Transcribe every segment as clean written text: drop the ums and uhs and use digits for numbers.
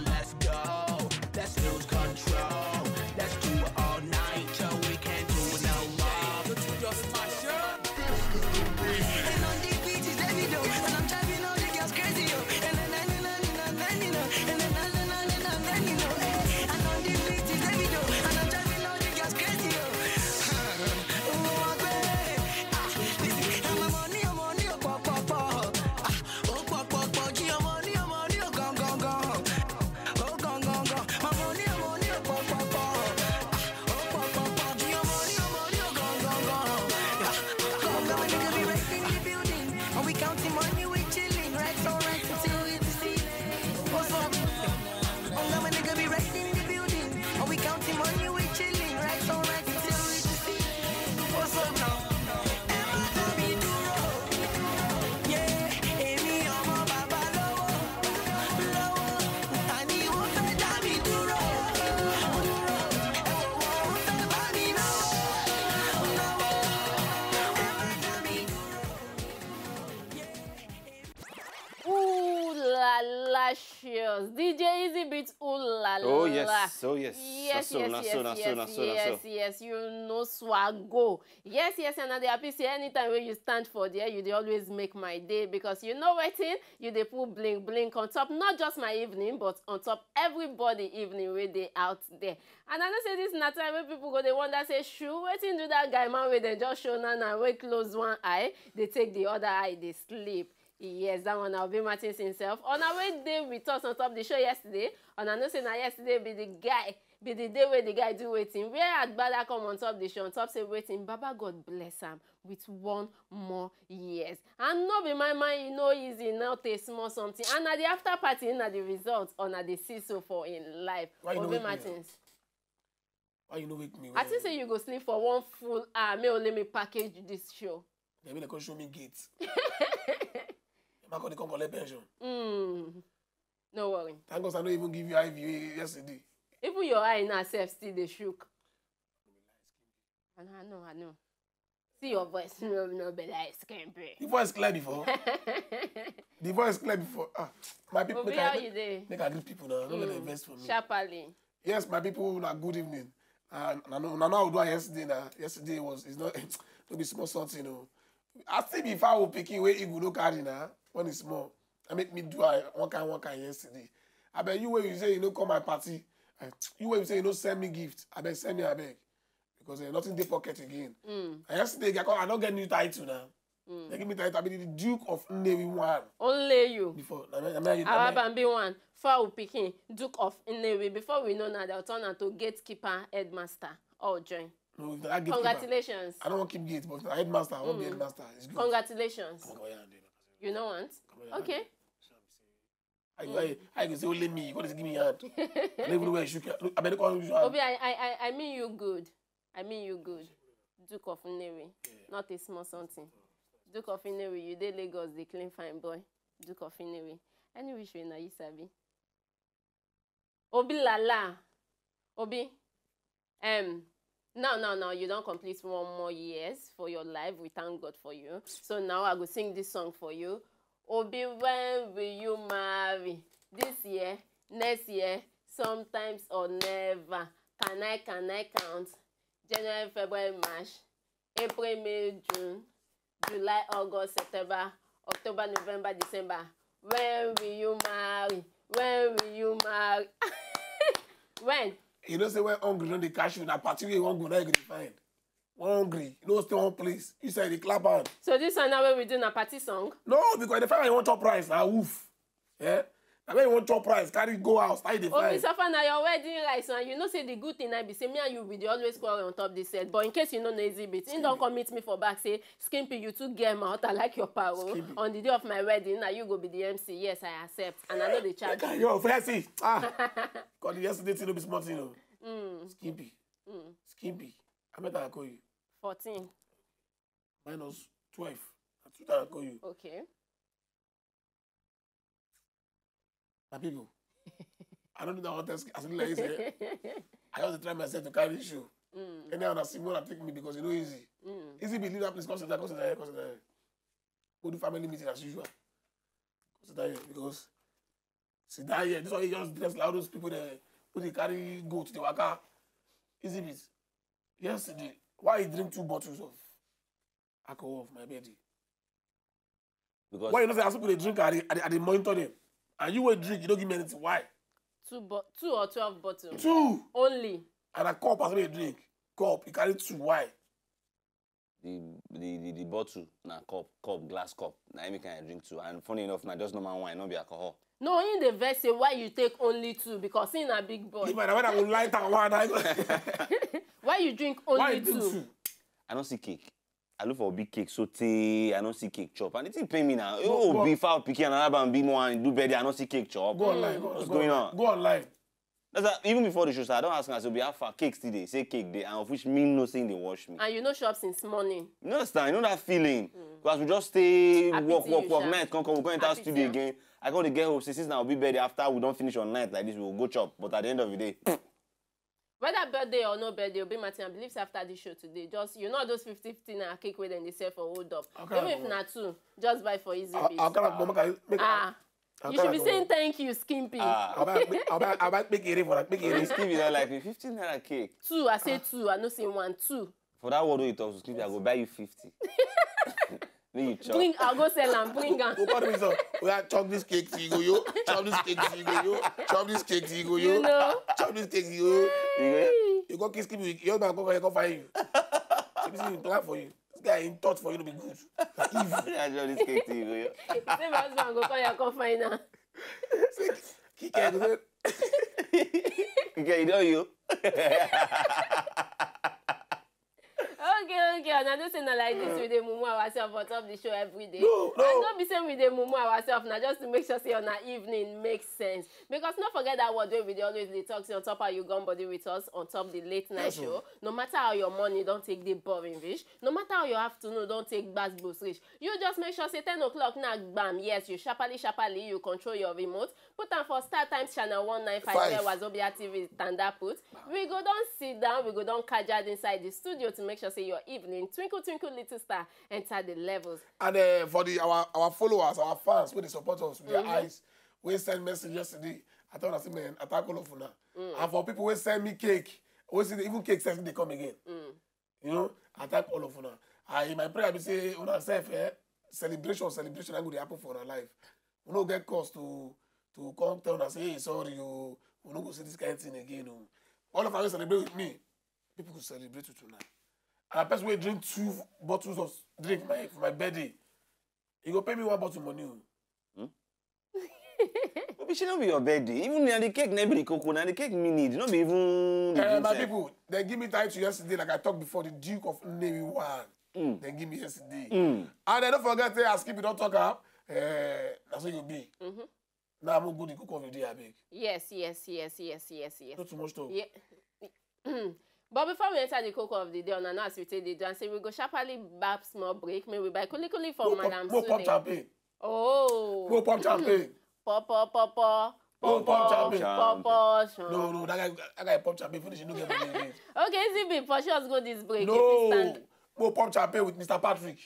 let's go. Let's lose control. Let's do it all night till we can't do it no more. Just my shirt. And on the beach is Davido, and I'm driving all the girls crazy, yo. And then and then you know, eh. And on the beach is Davido, and I'm driving all the girls crazy, yo. Oh, baby, listen, and my money, oh, pop, pop, pop. Oh, pop, pop, pop, your money, oh, gone, gone, gone. Oh, gone, gone, gone. My money, oh, pop, pop, pop. Oh, pop, pop, pop, your money, oh, gone, gone, gone. Gone, gone, nigga, be right in the building. And we counting money, we chilling. Right, so right until we see. What's up? Oh, gone, nigga, be right in the building. And we counting money, we chilling. Right, so right until we see. What's up now? Emma, tell me do roll. Yeah, Amy, ọmọ bàbá lówó. Lówó. Àní wọ́n fẹ́ dá mi dúró. Wọ́n fẹ́ bá mi náwó. Náwó. Emma, tell me do Ooh la la shows. DJ Easy Beats, ooh la la. Oh yes, oh yes. Yes, So, yes, na yes, so, na yes, so, na so, na yes, so. yes, you know swaggo. Yes, yes, and I dey happy say anytime when you stand for there, you dey always make my day because you know wetin, you dey put blink blink on top, not just my evening, but on top everybody evening wey dey out there. And I know say this na time wey people go dey wonder say, shoo, wetin do that guy man wey dem just show now wey close one eye, dey take the other eye, dey sleep. Yes, that one Obi Martins himself. On our way day with us on top the show yesterday, and I know say na yesterday be the day where the guy do waiting. Where Agbada come on top the show, on top say waiting, Baba God bless him with 1 more years. And no be my mind, you know easy, not a small something. And at the after party, na the results, or na the see so for in life. Obi Martins. Why you know wake me? I think say you go sleep for 1 full hour. May only me package this show. They will show me gates. I'm going to come collect pension. No worry. Thank God I don't even give you IV yesterday. Even your eye now self still dey shook. I know. See your voice, no be like skimpy. The voice clear before. My people, Obi, how you dey? make I greet people now. Don't let them invest for me. Sharply. Yes, my people, good evening. And I know how we do yesterday. Yesterday it's not to be small something, you know. I still if I will picking where you go carry now when it's small. I make me do one kind yesterday. I bet you where you say you know come my party. You where you say you know send me gift. I bet send me a beg. Because nothing in the pocket again. And yesterday I don't get new title now. They give me title. I be the Duke of Nnewi 1. Only you. Before. Awabambi 1. Fowl picking Duke of Nnewi. Before we know now, they'll turn out to gatekeeper, headmaster. All join. No, congratulations. I don't want to keep gate, but headmaster, I want to be headmaster. It's good. Congratulations. You know what? Okay. I can say only me. You got to give me a hand. I don't even know where I shook. I better call you. Obi, I mean you good. Duke of Nnewi. Not a small something. Duke of Nnewi, you dey Lagos, the clean fine boy. Duke of Nnewi. Any which way na you sabi. Obi lala. Obi. No, you don't complete 1 more years for your life. We thank God for you. So now I go sing this song for you. Obi, when will you marry? This year, next year, sometimes or never. Can I count? January, February, March, April, May, June, July, August, September, October, November, December. When will you marry? When? You know say when hungry don't they catch you in a party where you want to go now you can find. Hungry, you know stay one place. You say the clap hand. So this one now where we do a party song? No, because the fact you want top price, now woof. Yeah? Now when you want top price, carry go out, start the find. Obi Safa na your wedding rice and you know say the good thing I be say me and you will always quarrel on top this set. But in case you know no exhibit, he don't come meet me for back say Skimpy you too get mouth I like your power. On the day of my wedding now you go be the MC. Yes, I accept. And I know the charge. Yo, fancy. Because yesterday thing no be smart, you know. Skimpy. How much I call you? 14. Minus 12. That's what I call you. Okay. My people, I don't know what else. As like you say, I have to try myself to carry the show. Anyhow, I see more take me because you know easy. Easy be leader, please consider. Go to family meeting as usual. Consider here because See that here, this one he just dress like all those people there who they carry go to the waka. Easy bit. Yesterday, why he drink 2 bottles of alcohol of my baby? Because Why you know say as people they drink and they monitor them? And you will drink, you don't give me anything. Why? 2 or 12 bottles. 2. Only. And a cup as well they drink. Cup, he carry 2. Why? the bottle, na cup, glass cup. Na me can drink 2. And funny enough, na just normal wine, not be alcohol. No, in the verse say why you take only 2 because he a big boy. When I will light and one, I go. Why you drink only Why you 2? drink 2? I don't see cake. I look for a big cake, saute. I don't see cake chop. And it didn't pay me now. Go- Oh, beef out, picking another and be more and do better. I don't see cake chop. Go online. What's going on? Go online. That's a, even before the show started, I don't ask her, so be how far cakes today. Say cake day, and of which me no saying they wash me. And you know shop since morning. You understand? You know that feeling? Because we just stay, Happy walk, to you, Sha. night, come, we go into our Happy studio to. again. I got to get home, since now will be better after we don't finish on night like this, we will go chop. But at the end of the day, Whether birthday or no birthday, Obi Martin, I believe after this show today, just you know those 50 naira cake where then they sell for hold up. Okay. Even if not 2, just buy for easy I'll bit. make You should be saying thank you, Skimpy. I'll make it for that. Make it. Steve is like 15 naira cake. 2, I say 2, I no say 1, 2. For that word you talk to Steve, I go buy you 50. Then you chop. Bring, I'll go sell and bring am. Go call me so. We are chop this cake to you go yo. Chop this cake to you go yo. Chop this cake to you go yo. You know? Chop this cake to you. You You go kiss me. Your man go find you. Let me see him plan for you. This guy in touch for you to be good. Like evil. I chop this cake to you. Say my husband go call your come find am. Kike go say. Okay, you know you. Okay. And I don't say not like this with the mumu ourselves on top the show every day. No. And don't be saying with the mumu ourselves now just to make sure say on our evening makes sense. Because don't forget that word we always they talk say on top how you gone body with us on top the late night Yes, show. No matter how your morning don't take the boring reach. No matter how your afternoon don't take bass boost reach. You just make sure say 10 o'clock now bam. Yes, you sharply you control your remote. Put on for Star Times channel 195 where Wazobia TV standard put. We go down sit down, we go down casual inside the studio to make sure say your evening twinkle little star enter the levels. And for our followers, our fans, when they support us with their eyes, we send message yesterday. I thought I said, man, attack all of now. And for people who send me cake, we see even cake send they come again. You know, attack all of now. In my prayer, I be say, on ourselves, celebration, I'm going to happen for our life. We don't get cause to come tell us, hey, sorry, you, we don't go see this kind of thing again. All of us celebrate with me. People could celebrate with tonight. And a person will drink 2 bottles of drink for my birthday. He go pay me 1 bottle money. But it should not be your birthday. Even the cake, never the cocoa, and the cake me need. Not be even. My people, they give me title yesterday, like I talked before, the Duke of Navy 1. They give me yesterday. And then don't forget, I skip it, don't talk up. That's what you be. Now I'm going to cook of the day, I beg. Yes. Not too much talk. Yeah. But before we enter the cocoa of the day, on as we take the do and say we go sharply bab small break. Maybe buy kuli for Madam Go pop Sule. champagne. Oh. Go pop champagne. Pop. Go pop champagne. Pop. No, that guy pop champagne finish. You don't get money again. Okay, ZB, for sure, let's go this break. If you No. stand- Go pop champagne with Mr. Patrick.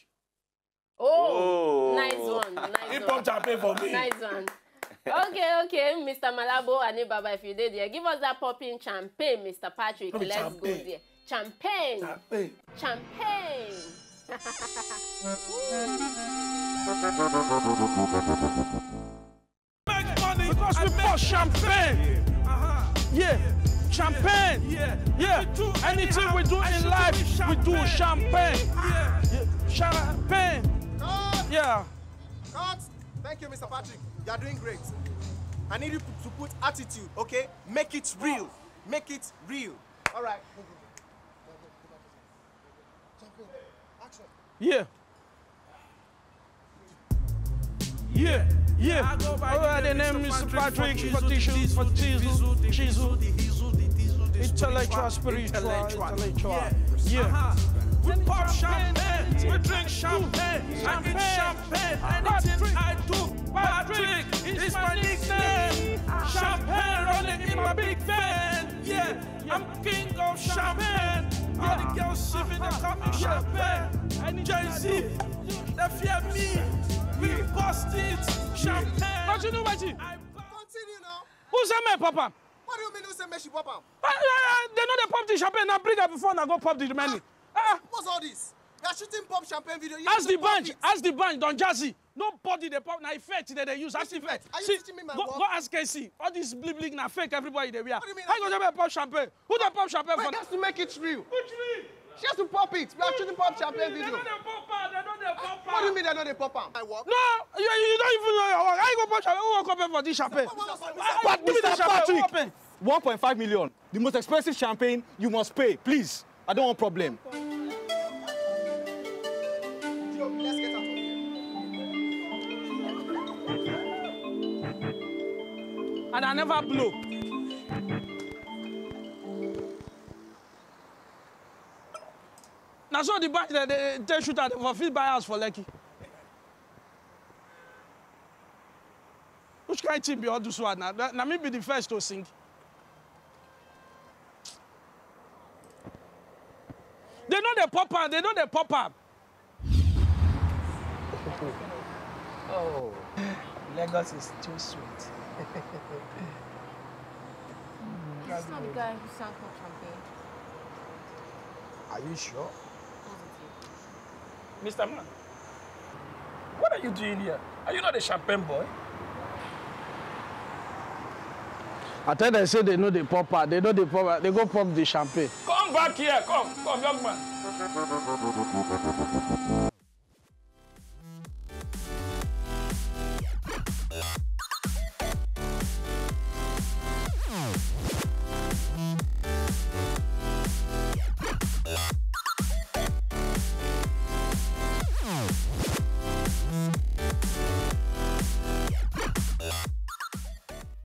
Oh, Oh. nice one. He pop champagne for me. Nice one. Okay, Mr. Malabo and Baba, if you did there, give us that popping champagne, Mr. Patrick. No be Let's go champagne. there. Champagne. Champagne. Make money because we pour champagne. Yeah, champagne. Yeah. Anything we do in life, we do champagne. Yeah. Champagne. Yeah. Cut! Thank you, Mr. Patrick. You are doing great. I need you to put attitude, okay? Make it real. Make it real. All right. Yeah. All right, the name is Patrick for tissues, for Chizu. Intellectual, spiritual. Yeah. We pop champagne, we drink champagne, I eat champagne, anything I do, Patrick is my nickname. Champagne running in my big van, yeah, I'm king of champagne. All the girls sipping, they call me champagne. Jay-Z, they fear me, we bust it, champagne. Continue, Maji. Continue. say me pop am. What do you mean you say me she pop am? They know they pop the champagne. Now bring her before now go pop the remaining. What's all this? You are shooting pop champagne video. Ask the bunch, Don Jazzy. Nobody they pop. Now effect they use. Ask the effect. Are you teaching me my go, work? go ask KC. All this bling now fake. Everybody they wear. What do you mean? How you gonna pop champagne? Who they pop champagne Wait, for? that's to make it real. Which real? She has to pop it. We are shooting pop champagne They video. know they pop am. They know they pop am. What do you mean they know they pop am? My work? No, you don't even know your work. How you go pop champagne? Who will come pay for this champagne? But Give me the Mr. champagne. Who will Patrick, pay? 1.5 million. The most expensive champagne you must pay. Please. I don't want problem. Let's get out of here. And I never blow. Now so the bunch they shoot at for fit buy house for Lekki. Which kind of team be all this one now? Now me be the first to sing. They know they pop up. They know they pop up. Oh, Lagos is too sweet. This is not the guy who sang pop champagne. Are you sure? Mr. Man, what are you doing here? Are you not a champagne boy? I tell them say they know the pop up. They know the pop up. They go pop the champagne. Come back here. Come, young man.